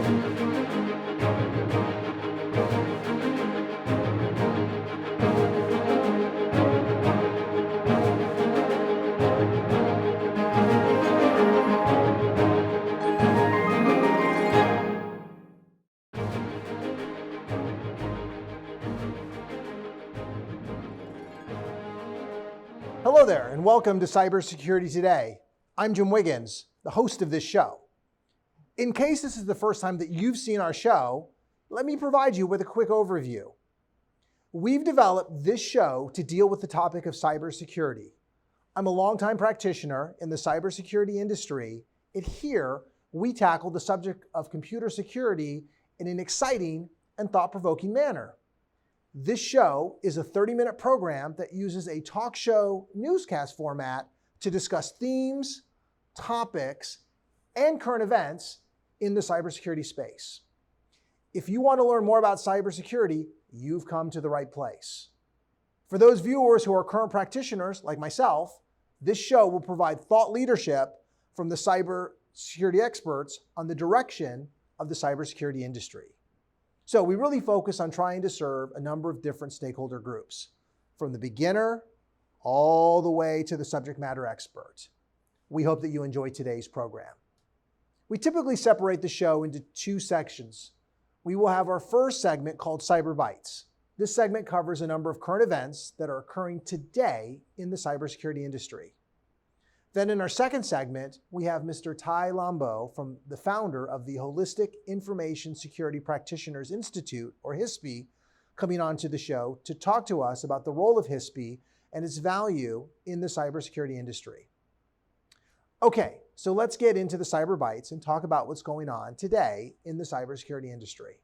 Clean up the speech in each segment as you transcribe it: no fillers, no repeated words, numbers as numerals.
Hello there, and welcome to Cybersecurity Today. I'm Jim Wiggins, the host of this show. In case this is the first time that you've seen our show, let me provide you with a quick overview. We've developed this show to deal with the topic of cybersecurity. I'm a longtime practitioner in the cybersecurity industry, and here we tackle the subject of computer security in an exciting and thought-provoking manner. This show is a 30-minute program that uses a talk show newscast format to discuss themes, topics, and current events in the cybersecurity space. If you want to learn more about cybersecurity, you've come to the right place. For those viewers who are current practitioners like myself, this show will provide thought leadership from the cybersecurity experts on the direction of the cybersecurity industry. So we really focus on trying to serve a number of different stakeholder groups, from the beginner all the way to the subject matter expert. We hope that you enjoy today's program. We typically separate the show into two sections. We will have our first segment called Cyber Bites. This segment covers a number of current events that are occurring today in the cybersecurity industry. Then in our second segment, we have Mr. Taiye Lambo, from the founder of the Holistic Information Security Practitioners Institute, or HISPI, coming onto the show to talk to us about the role of HISPI and its value in the cybersecurity industry. Okay, so let's get into the Cyber Bites and talk about what's going on today in the cybersecurity industry.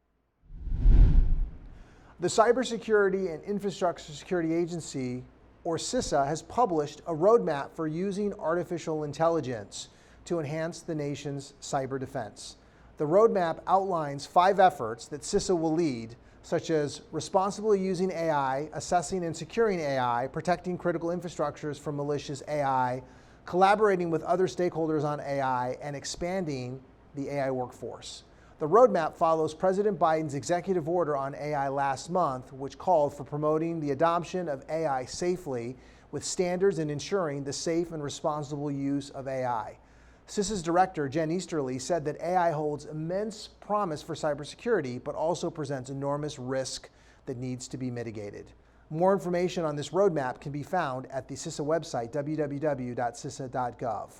The Cybersecurity and Infrastructure Security Agency, or CISA, has published a roadmap for using artificial intelligence to enhance the nation's cyber defense. The roadmap outlines 5 efforts that CISA will lead, such as responsibly using AI, assessing and securing AI, protecting critical infrastructures from malicious AI, collaborating with other stakeholders on AI, and expanding the AI workforce. The roadmap follows President Biden's executive order on AI last month, which called for promoting the adoption of AI safely with standards and ensuring the safe and responsible use of AI. CISA's director, Jen Easterly, said that AI holds immense promise for cybersecurity, but also presents enormous risk that needs to be mitigated. More information on this roadmap can be found at the CISA website, www.cisa.gov.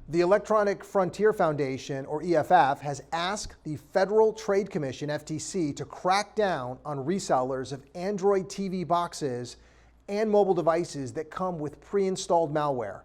The Electronic Frontier Foundation, or EFF, has asked the Federal Trade Commission, FTC, to crack down on resellers of Android TV boxes and mobile devices that come with pre-installed malware.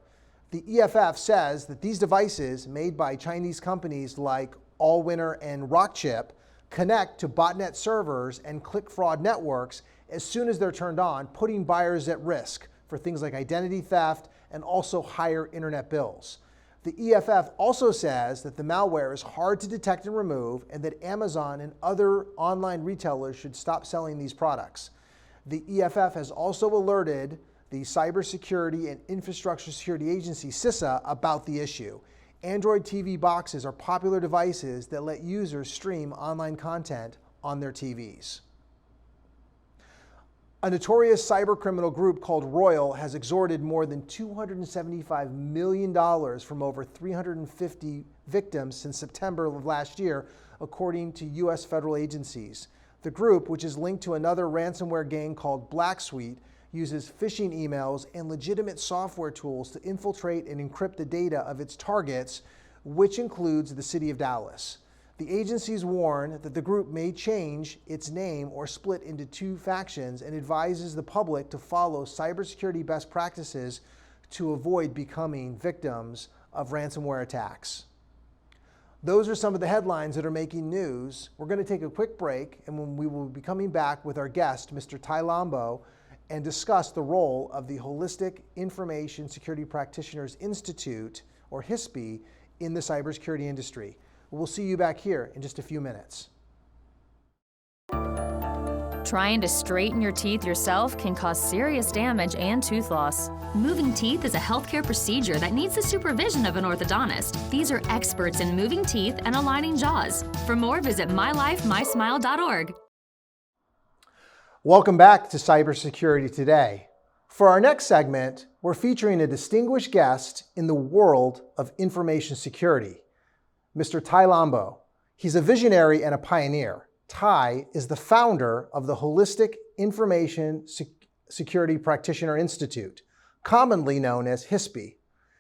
The EFF says that these devices, made by Chinese companies like Allwinner and Rockchip, connect to botnet servers and click fraud networks as soon as they're turned on, putting buyers at risk for things like identity theft and also higher internet bills. The EFF also says that the malware is hard to detect and remove, and that Amazon and other online retailers should stop selling these products. The EFF has also alerted the Cybersecurity and Infrastructure Security Agency, CISA, about the issue. Android TV boxes are popular devices that let users stream online content on their TVs. A notorious cybercriminal group called Royal has extorted more than $275 million from over 350 victims since September of last year, according to U.S. federal agencies. The group, which is linked to another ransomware gang called Black Suite, uses phishing emails and legitimate software tools to infiltrate and encrypt the data of its targets, which includes the city of Dallas. The agencies warn that the group may change its name or split into 2 factions, and advises the public to follow cybersecurity best practices to avoid becoming victims of ransomware attacks. Those are some of the headlines that are making news. We're going to take a quick break, and when we will be coming back with our guest, Mr. Taiye Lambo, and discuss the role of the Holistic Information Security Practitioners Institute, or HISPI, in the cybersecurity industry. We'll see you back here in just a few minutes. Trying to straighten your teeth yourself can cause serious damage and tooth loss. Moving teeth is a healthcare procedure that needs the supervision of an orthodontist. These are experts in moving teeth and aligning jaws. For more, visit mylifemysmile.org. Welcome back to Cybersecurity Today. For our next segment, we're featuring a distinguished guest in the world of information security, Mr. Taiye Lambo. He's a visionary and a pioneer. Taiye is the founder of the Holistic Information Security Practitioner Institute, commonly known as HISPI.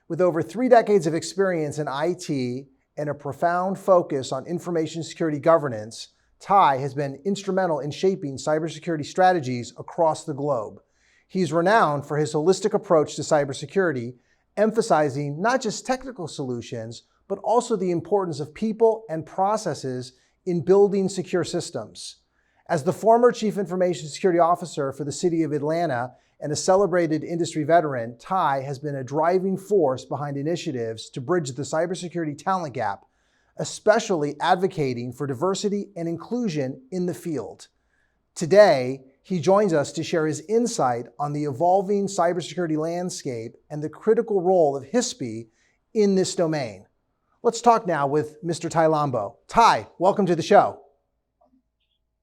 With over 3 decades of experience in IT and a profound focus on information security governance, Taiye has been instrumental in shaping cybersecurity strategies across the globe. He's renowned for his holistic approach to cybersecurity, emphasizing not just technical solutions, but also the importance of people and processes in building secure systems. As the former Chief Information Security Officer for the City of Atlanta and a celebrated industry veteran, Taiye has been a driving force behind initiatives to bridge the cybersecurity talent gap, especially advocating for diversity and inclusion in the field. Today, he joins us to share his insight on the evolving cybersecurity landscape and the critical role of HISPI in this domain. Let's talk now with Mr. Taiye Lambo. Taiye, welcome to the show.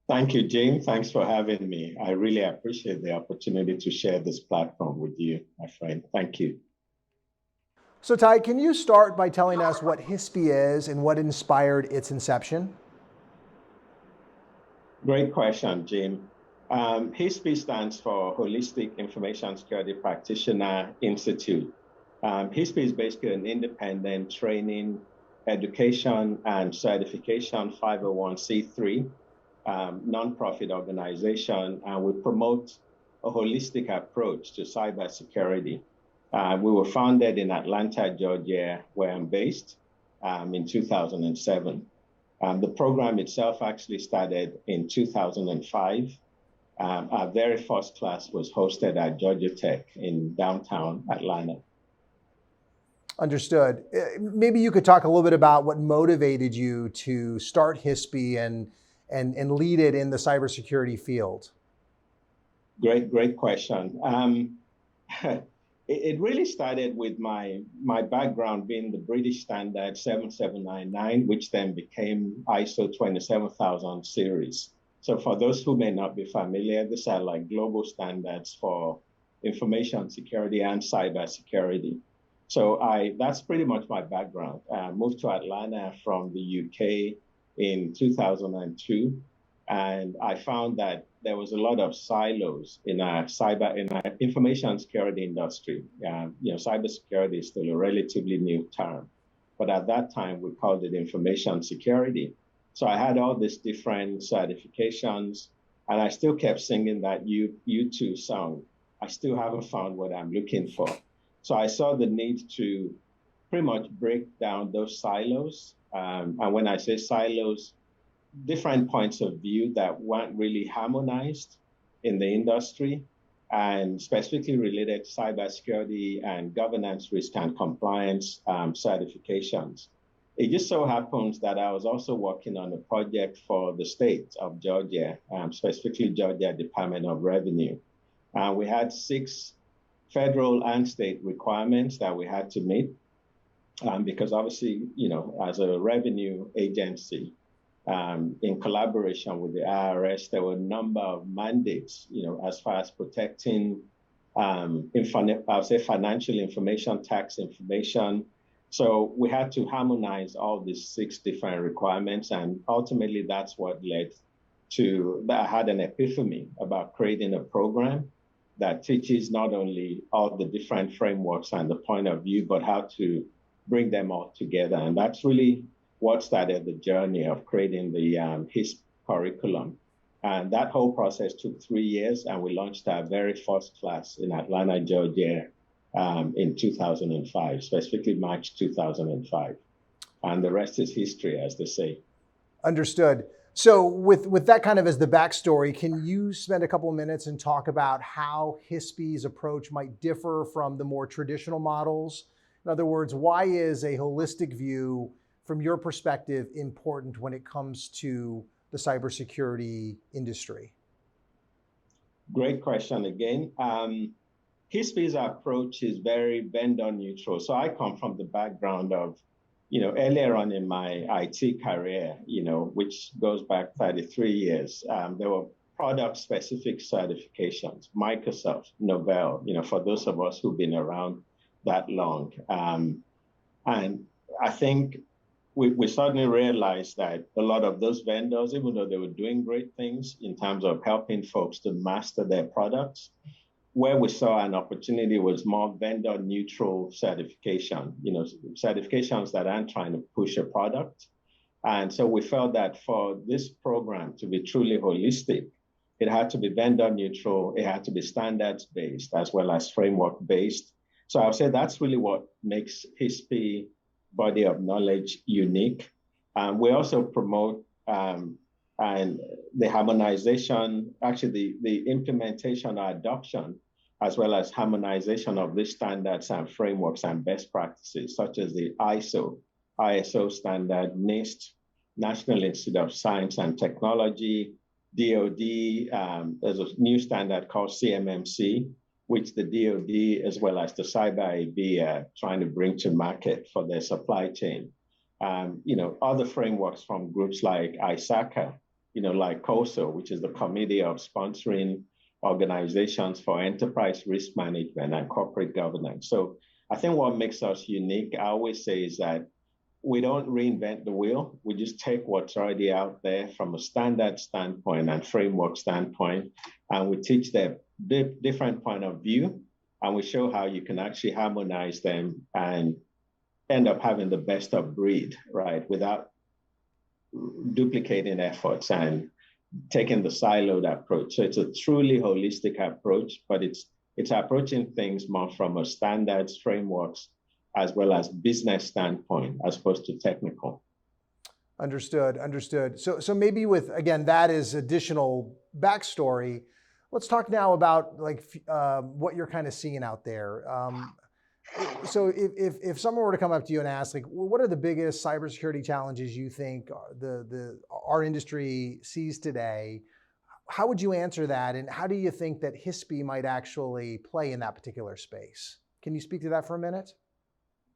Thank you, Jim. Thanks for having me. I really appreciate the opportunity to share this platform with you, my friend. Thank you. So Taiye, can you start by telling us what HISPI is and what inspired its inception? Great question, Jim. HISPI stands for Holistic Information Security Practitioner Institute. HISPI is basically an independent training, education, and certification 501c3 nonprofit organization, and we promote a holistic approach to cybersecurity. We were founded in Atlanta, Georgia, where I'm based, in 2007. The program itself actually started in 2005. Our very first class was hosted at Georgia Tech in downtown Atlanta. Understood. Maybe you could talk a little bit about what motivated you to start HISPI and lead it in the cybersecurity field. Great question. It really started with my background being the British standard 7799, which then became ISO 27000 series. So for those who may not be familiar, these are like global standards for information security and cybersecurity. So that's pretty much my background. I moved to Atlanta from the UK in 2002, and I found that there was a lot of silos in our information security industry. Cybersecurity is still a relatively new term, but at that time we called it information security. So I had all these different certifications, and I still kept singing that U2 song. I still haven't found what I'm looking for. So I saw the need to pretty much break down those silos. And when I say silos, different points of view that weren't really harmonized in the industry, and specifically related to cybersecurity and governance, risk, and compliance certifications. It just so happens that I was also working on a project for the state of Georgia, specifically Georgia Department of Revenue. We had 6 federal and state requirements that we had to meet, because obviously, as a revenue agency, in collaboration with the IRS, there were a number of mandates, as far as protecting, financial information, tax information. So we had to harmonize all these 6 different requirements, and ultimately that's what led to that. I had an epiphany about creating a program that teaches not only all the different frameworks and the point of view, but how to bring them all together. And that's really what started the journey of creating the HISP curriculum. And that whole process took 3 years, and we launched our very first class in Atlanta, Georgia, in 2005, specifically March 2005. And the rest is history, as they say. Understood. So with that kind of as the backstory, can you spend a couple of minutes and talk about how HISPI's approach might differ from the more traditional models? In other words, why is a holistic view, from your perspective, important when it comes to the cybersecurity industry? Great question again. HISPI's approach is very vendor neutral. So I come from the background of, earlier on in my IT career, which goes back 33 years, there were product-specific certifications, Microsoft, Novell, for those of us who've been around that long. And I think we suddenly realized that a lot of those vendors, even though they were doing great things in terms of helping folks to master their products, where we saw an opportunity was more vendor neutral certification, certifications that aren't trying to push a product. And so we felt that for this program to be truly holistic, it had to be vendor neutral, it had to be standards based as well as framework based. So I would say that's really what makes HISPI body of knowledge unique. We also promote and the harmonization, actually the implementation or adoption, as well as harmonization of these standards and frameworks and best practices, such as the ISO standard, NIST, National Institute of Science and Technology, DoD, there's a new standard called CMMC, which the DoD as well as the Cyber AB are trying to bring to market for their supply chain. Other frameworks from groups like ISACA, like COSO, which is the Committee of Sponsoring Organizations for Enterprise Risk Management and Corporate Governance. So I think what makes us unique, I always say, is that we don't reinvent the wheel. We just take what's already out there from a standard standpoint and framework standpoint, and we teach them different point of view, and we show how you can actually harmonize them and end up having the best of breed, right? Without duplicating efforts and taking the siloed approach. So it's a truly holistic approach, but it's approaching things more from a standards, frameworks, as well as business standpoint, as opposed to technical. Understood. So maybe with, again, that is additional backstory. Let's talk now about what you're kind of seeing out there. So if someone were to come up to you and ask, what are the biggest cybersecurity challenges you think our industry sees today? How would you answer that? And how do you think that HISPI might actually play in that particular space? Can you speak to that for a minute?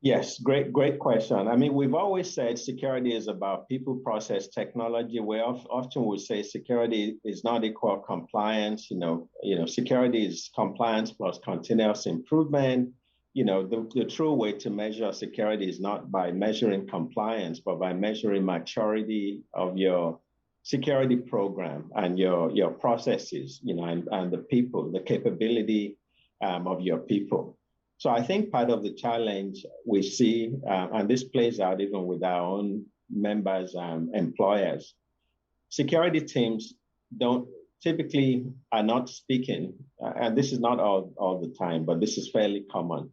Yes, great question. I mean, we've always said security is about people, process, technology. We often would say security is not equal compliance. Security is compliance plus continuous improvement. The true way to measure security is not by measuring compliance, but by measuring maturity of your security program and your processes, and the people, the capability of your people. So I think part of the challenge we see, and this plays out even with our own members and employers, security teams typically are not speaking, and this is not all the time, but this is fairly common.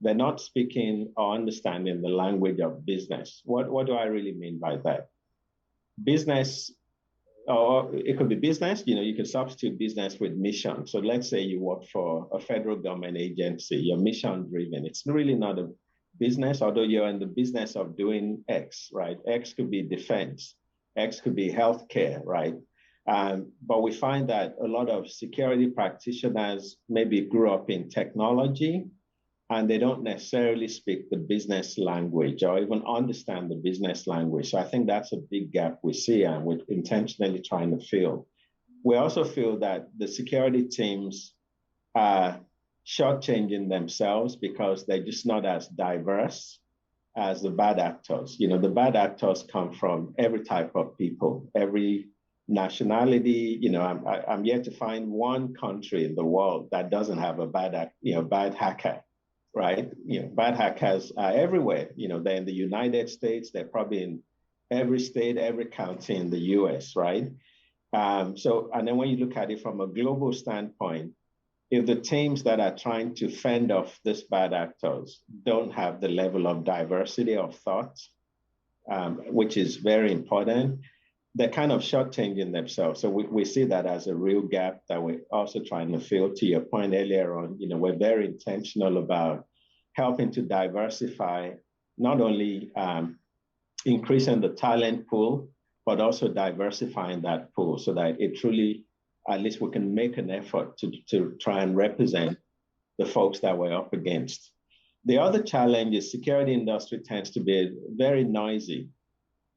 They're not speaking or understanding the language of business. What do I really mean by that? Business, or it could be business, you can substitute business with mission. So let's say you work for a federal government agency, you're mission driven. It's really not a business, although you're in the business of doing X, right? X could be defense, X could be healthcare, right? But we find that a lot of security practitioners maybe grew up in technology, and they don't necessarily speak the business language or even understand the business language. So I think that's a big gap we see, and we're intentionally trying to fill. We also feel that the security teams are shortchanging themselves because they're just not as diverse as the bad actors. The bad actors come from every type of people, every nationality. I'm yet to find one country in the world that doesn't have a bad hacker. Right? Bad hackers are everywhere. They're in the United States, they're probably in every state, every county in the US, right? And then when you look at it from a global standpoint, if the teams that are trying to fend off these bad actors don't have the level of diversity of thought, which is very important, they're kind of shortchanging themselves. So we see that as a real gap that we're also trying to fill. To your point earlier on, we're very intentional about helping to diversify, not only increasing the talent pool, but also diversifying that pool so that it truly at least we can make an effort to try and represent the folks that we're up against. The other challenge is security industry tends to be very noisy,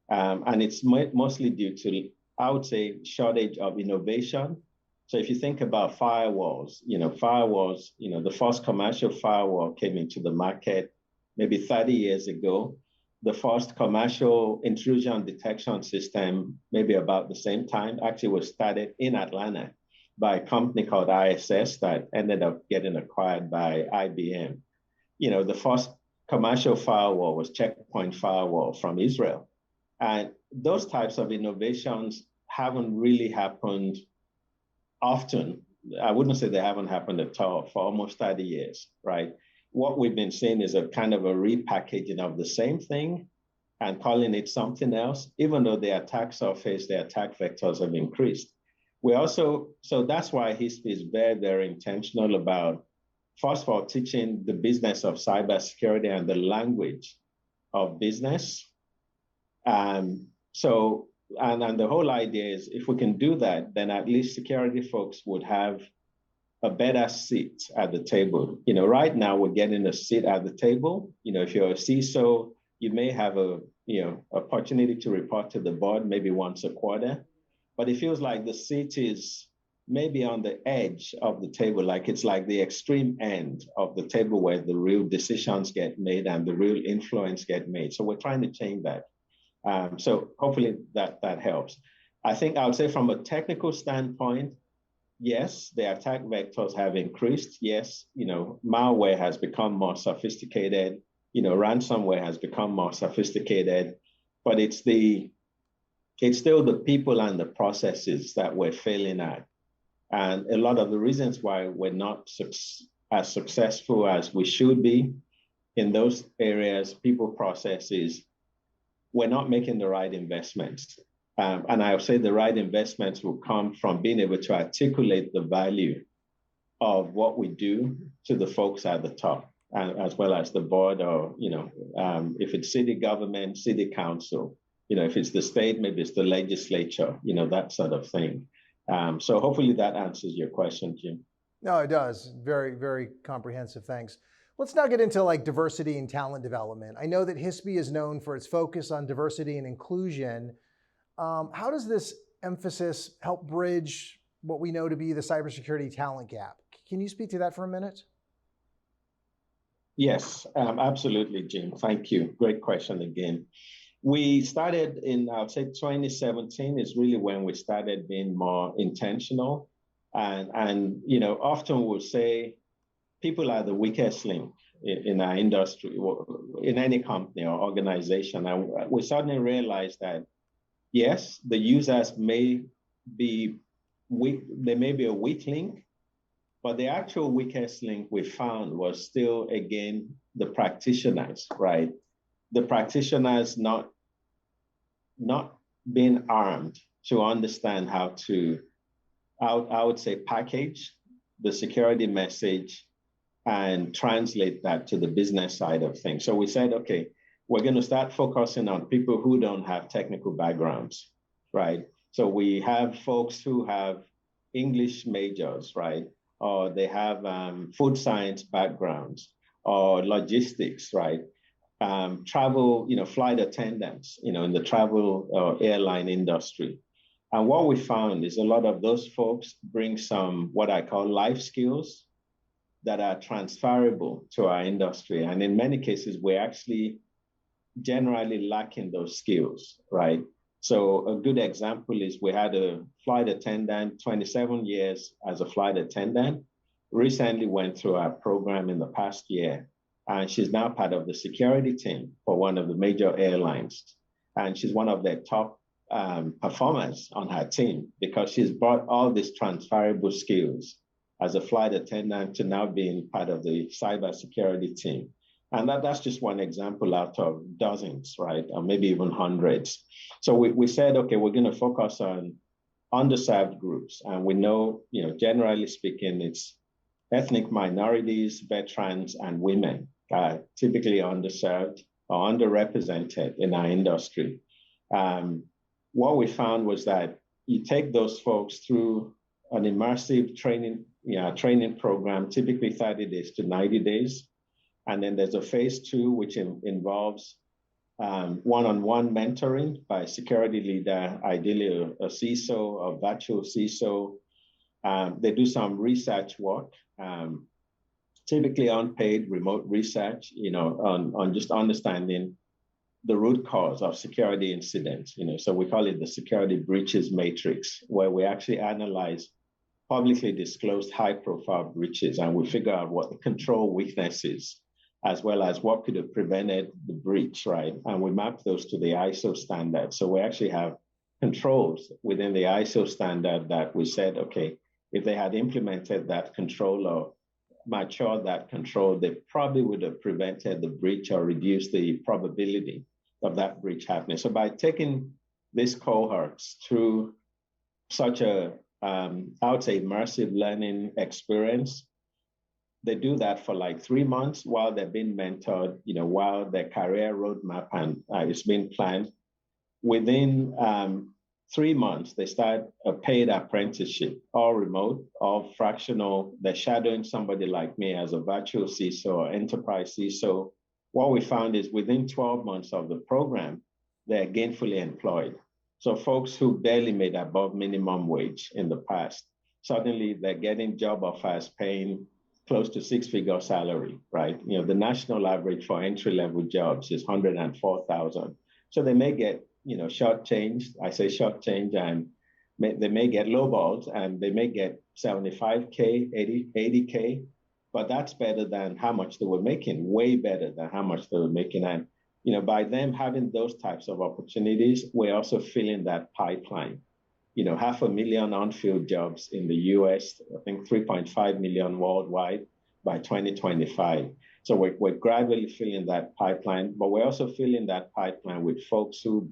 and it's mostly due to, I would say, shortage of innovation. So if you think about firewalls, the first commercial firewall came into the market maybe 30 years ago. The first commercial intrusion detection system, maybe about the same time, actually was started in Atlanta by a company called ISS that ended up getting acquired by IBM. The first commercial firewall was Checkpoint Firewall from Israel. And those types of innovations haven't really happened often. I wouldn't say they haven't happened at all for almost 30 years, right? What we've been seeing is a kind of a repackaging of the same thing and calling it something else, even though the attack surface, the attack vectors have increased. So that's why HISPI is very, very intentional about, first of all, teaching the business of cybersecurity and the language of business. And the whole idea is if we can do that, then at least security folks would have a better seat at the table. Right now we're getting a seat at the table. If you're a CISO, you may have a opportunity to report to the board maybe once a quarter, but it feels like the seat is maybe on the edge of the table, like it's like the extreme end of the table where the real decisions get made and the real influence get made. So we're trying to change that. So hopefully that helps. I think I would say from a technical standpoint, yes, the attack vectors have increased. Yes, malware has become more sophisticated. Ransomware has become more sophisticated, but it's still the people and the processes that we're failing at. And a lot of the reasons why we're not as successful as we should be in those areas, people, processes, we're not making the right investments. And I would say the right investments will come from being able to articulate the value of what we do to the folks at the top, as well as the board, or, if it's city government, city council, if it's the state, maybe it's the legislature, that sort of thing. So hopefully that answers your question, Jim. No, it does. Very, very comprehensive. Thanks. Let's now get into diversity and talent development. I know that HISPI is known for its focus on diversity and inclusion. How does this emphasis help bridge what we know to be the cybersecurity talent gap? Can you speak to that for a minute? Yes, absolutely, Jim. Thank you. Great question again. We started in, I would say 2017 is really when we started being more intentional. And often we'll say, people are the weakest link in our industry, in any company or organization. And we suddenly realized that, yes, the users may be weak, they may be a weak link, but the actual weakest link we found was still, again, the practitioners, right? The practitioners not being armed to understand how to, I would say, package the security message and translate that to the business side of things. So we said, okay, we're going to start focusing on people who don't have technical backgrounds, right? So we have folks who have English majors, right? Or they have food science backgrounds or logistics, right? Travel, flight attendants, in the travel or airline industry. And what we found is a lot of those folks bring some, what I call life skills that are transferable to our industry. And in many cases, we're actually generally lacking those skills, right? So a good example is we had a flight attendant, 27 years as a flight attendant, recently went through our program in the past year. And she's now part of the security team for one of the major airlines. And she's one of their top performers on her team because she's brought all these transferable skills as a flight attendant to now being part of the cybersecurity team. And that's just one example out of dozens, right? Or maybe even hundreds. So we said, okay, we're going to focus on underserved groups. And we know, generally speaking, it's ethnic minorities, veterans, and women are typically underserved or underrepresented in our industry. What we found was that you take those folks through immersive training program, typically 30 days to 90 days. And then there's a phase 2, which involves one-on-one mentoring by a security leader, ideally a CISO, a virtual CISO. They do some research work, typically unpaid remote research, on just understanding the root cause of security incidents. So we call it the security breaches matrix, where we actually analyze publicly disclosed high-profile breaches, and we figure out what the control weaknesses, as well as what could have prevented the breach, right? And we map those to the ISO standard. So we actually have controls within the ISO standard that we said, okay, if they had implemented that control or matured that control, they probably would have prevented the breach or reduced the probability of that breach happening. So by taking these cohorts through such a, I would say, immersive learning experience, they do that for like 3 months while they're being mentored, while their career roadmap is being planned. Within 3 months, they start a paid apprenticeship, all remote, all fractional. They're shadowing somebody like me as a virtual CISO or enterprise CISO. What we found is within 12 months of the program, they're gainfully employed. So folks who barely made above minimum wage in the past, suddenly they're getting job offers paying close to 6-figure salary, right? The national average for entry-level jobs is 104,000. So they may get, shortchanged. I say shortchanged, and they may get lowballed, and they may get 75K, 80K, but that's better than how much they were making, way better than how much they were making. And, by them having those types of opportunities, we're also filling that pipeline. 500,000 unfilled jobs in the US, I think 3.5 million worldwide by 2025. So we're gradually filling that pipeline, but we're also filling that pipeline with folks who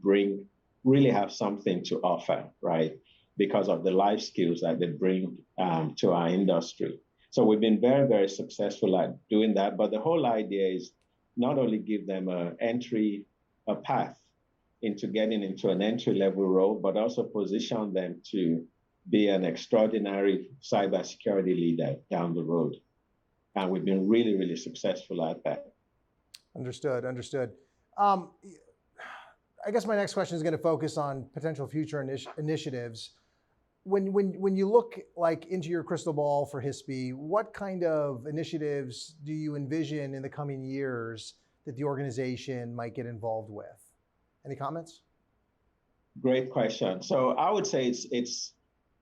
really have something to offer, right? Because of the life skills that they bring to our industry. So we've been very, very successful at doing that. But the whole idea is not only give them a path into getting into an entry-level role, but also position them to be an extraordinary cybersecurity leader down the road. And we've been really, really successful at that. Understood. I guess my next question is going to focus on potential future initiatives. When you look into your crystal ball for HISPI, what kind of initiatives do you envision in the coming years that the organization might get involved with? Any comments? Great question. So I would say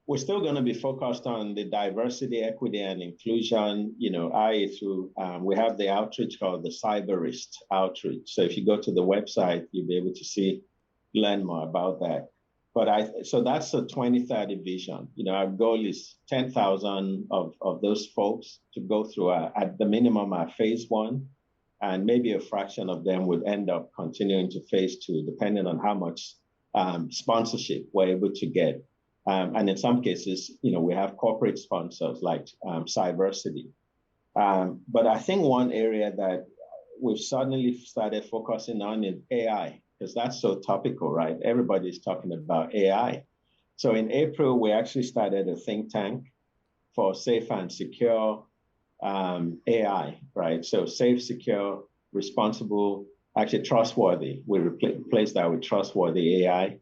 we're still going to be focused on the diversity, equity, and inclusion. We have the outreach called the Cyberist outreach. So if you go to the website, you'll be able to learn more about that. So that's a 2030 vision. Our goal is 10,000 of those folks to go through at the minimum our phase 1. And maybe a fraction of them would end up continuing to phase 2, depending on how much sponsorship we're able to get. And in some cases, we have corporate sponsors like Cybersecurity. But I think one area that we've suddenly started focusing on is AI, because that's so topical, right? Everybody's talking about AI. So in April, we actually started a think tank for safe and secure AI, right? So safe, secure, responsible, actually trustworthy. We replaced that with trustworthy AI.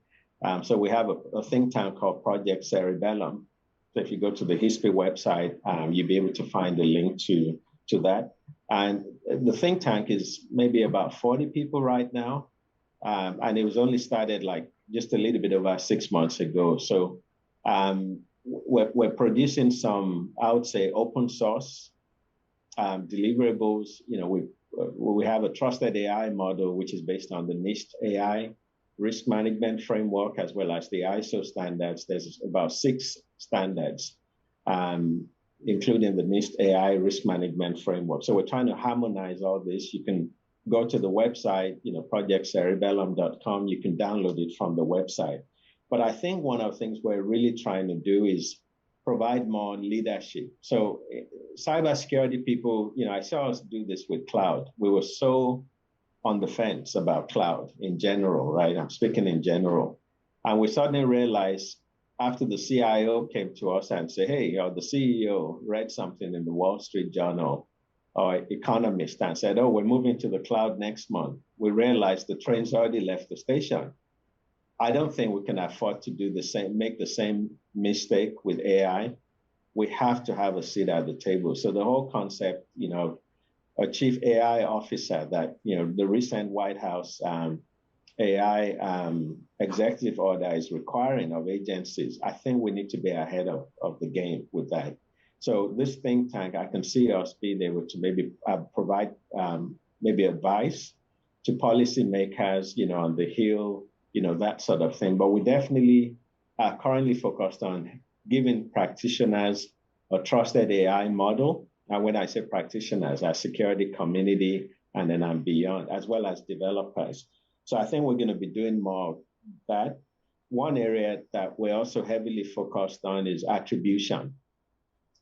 So we have a think tank called Project Cerebellum. So if you go to the HISPI website, you'll be able to find the link to that. And the think tank is maybe about 40 people right now. And it was only started just a little bit over 6 months ago. So we're producing some, I would say, open source deliverables. We have a trusted AI model, which is based on the NIST AI risk management framework, as well as the ISO standards. There's about 6 standards, including the NIST AI risk management framework. So we're trying to harmonize all this. You can go to the website, projectcerebellum.com. You can download it from the website. But I think one of the things we're really trying to do is provide more leadership. So cybersecurity people, I saw us do this with cloud. We were so on the fence about cloud in general, right? I'm speaking in general. And we suddenly realized after the CIO came to us and said, hey, the CEO read something in the Wall Street Journal or Economist and said, oh, we're moving to the cloud next month, we realized the train's already left the station. I don't think we can afford to do the same, make the same mistake with AI. We have to have a seat at the table. So the whole concept, a chief AI officer that, the recent White House AI executive order is requiring of agencies, I think we need to be ahead of the game with that. So this think tank, I can see us being able to maybe provide maybe advice to policymakers, on the Hill, that sort of thing. But we definitely are currently focused on giving practitioners a trusted AI model. And when I say practitioners, our security community, and then I'm beyond, as well as developers. So I think we're going to be doing more of that. One area that we're also heavily focused on is attribution.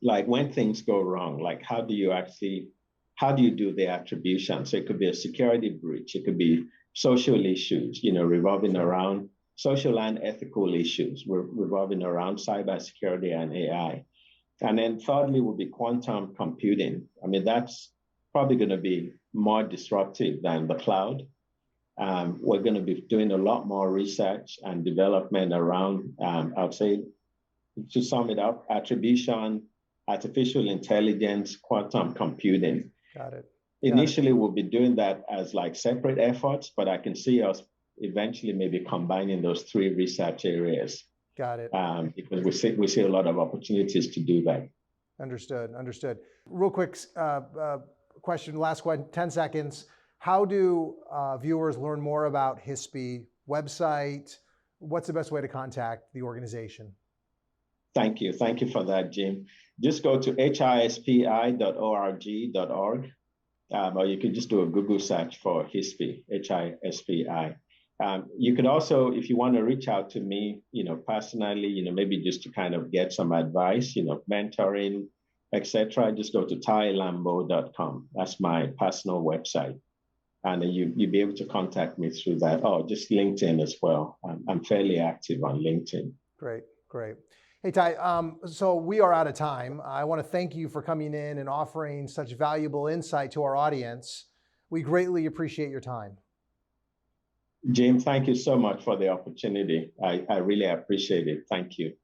Like when things go wrong, like how do you do the attribution? So it could be a security breach, it could be social issues, revolving around social and ethical issues, revolving around cybersecurity and AI. And then thirdly would be quantum computing. I mean, that's probably going to be more disruptive than the cloud. We're going to be doing a lot more research and development around, I would say, to sum it up, attribution, artificial intelligence, quantum computing. Got it. Initially, we'll be doing that as like separate efforts, but I can see us eventually maybe combining those three research areas. Got it. Because we see a lot of opportunities to do that. Understood. Real quick question, last one, 10 seconds. How do viewers learn more about HISPI website? What's the best way to contact the organization? Thank you for that, Jim. Just go to hispi.org.org, or you can just do a Google search for HISPI, HISPI. You could also, if you want to reach out to me, personally, maybe just to kind of get some advice, mentoring, etc., just go to taiyelambo.com. That's my personal website. And then you'll be able to contact me through that. Oh, just LinkedIn as well. I'm fairly active on LinkedIn. Great. Hey, Ty, so we are out of time. I want to thank you for coming in and offering such valuable insight to our audience. We greatly appreciate your time. Jim, thank you so much for the opportunity. I really appreciate it. Thank you.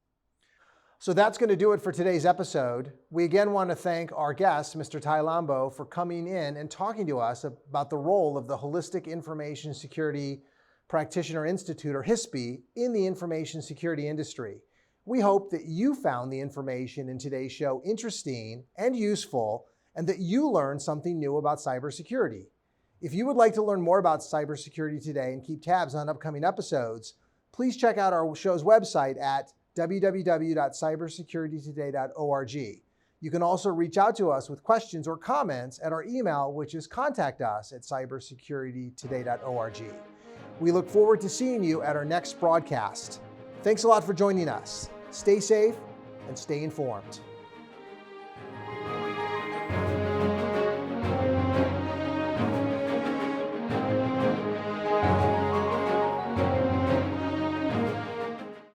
So that's going to do it for today's episode. We again want to thank our guest, Mr. Taiye Lambo, for coming in and talking to us about the role of the Holistic Information Security Practitioner Institute, or HISPI, in the information security industry. We hope that you found the information in today's show interesting and useful, and that you learned something new about cybersecurity. If you would like to learn more about cybersecurity today and keep tabs on upcoming episodes, please check out our show's website at www.cybersecuritytoday.org. You can also reach out to us with questions or comments at our email, which is contact@cybersecuritytoday.org. We look forward to seeing you at our next broadcast. Thanks a lot for joining us. Stay safe and stay informed.